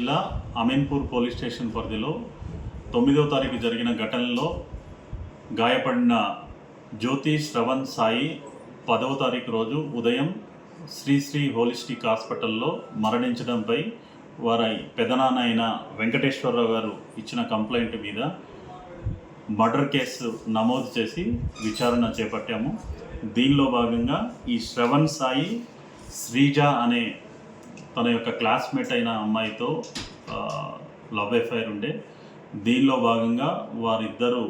జిల్లా Ameenpur police station పరిధిలో 9వ తారీఖు జరిగిన ఘటనలో గాయపడిన జ్యోతి శ్రవణ్ సాయి 10వ తారీఖు రోజు ఉదయం శ్రీ హోలిస్టిక్ హాస్పిటల్లో మరణించడంపై వారి పెదనాన్న అయిన వెంకటేశ్వరరావు గారు ఇచ్చిన కంప్లైంట్ మీద మర్డర్ కేసు నమోదు చేసి విచారణ చేపట్టాము. దీనిలో భాగంగా ఈ శ్రవణ్ సాయి శ్రీజ అనే తన యొక్క క్లాస్మేట్ అయిన అమ్మాయితో లవ్ అఫైర్ ఉండే. దీనిలో భాగంగా వారిద్దరూ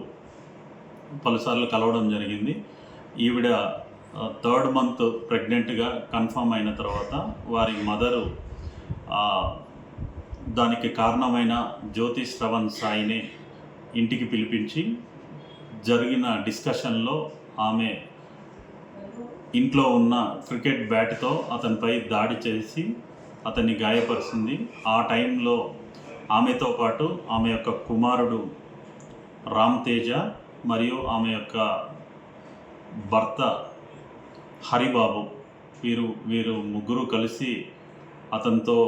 పలుసార్లు కలవడం జరిగింది. ఈవిడ 3rd మంత్ ప్రెగ్నెంట్గా కన్ఫర్మ్ అయిన తర్వాత వారి మదరు దానికి కారణమైన జ్యోతి శ్రవణ్ సాయిని ఇంటికి పిలిపించి జరిగిన డిస్కషన్లో ఆమె ఇంట్లో ఉన్న క్రికెట్ బ్యాట్తో అతనిపై దాడి చేసి అతన్ని గాయపరిచింది. ఆ టైంలో ఆమెతో పాటు ఆమె యొక్క కుమారుడు రామ్ తేజ మరియు ఆమె యొక్క భర్త హరిబాబు వీరు ముగ్గురు కలిసి అతనితో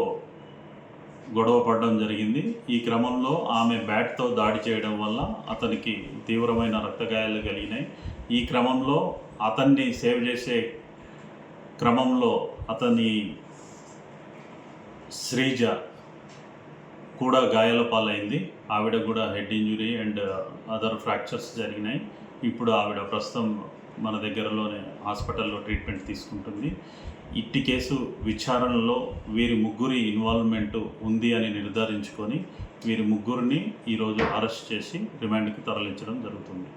గొడవ పడడం జరిగింది. ఈ క్రమంలో ఆమె బ్యాట్తో దాడి చేయడం వల్ల అతనికి తీవ్రమైన రక్తగాయాలు కలిగినాయి. ఈ క్రమంలో అతన్ని సేవ్ చేసే క్రమంలో అతని శ్రీజ కూడా గాయాల పాలైంది. ఆవిడ కూడా head injury and other fractures జరిగినాయి. ఇప్పుడు ఆవిడ ప్రస్తుతం మన దగ్గరలోనే హాస్పిటల్లో ట్రీట్మెంట్ తీసుకుంటుంది. ఇట్టి కేసు విచారణలో వీరి ముగ్గురి ఇన్వాల్వ్మెంట్ ఉంది అని నిర్ధారించుకొని వీరి ముగ్గురిని ఈరోజు అరెస్ట్ చేసి రిమాండ్కి తరలించడం జరుగుతుంది.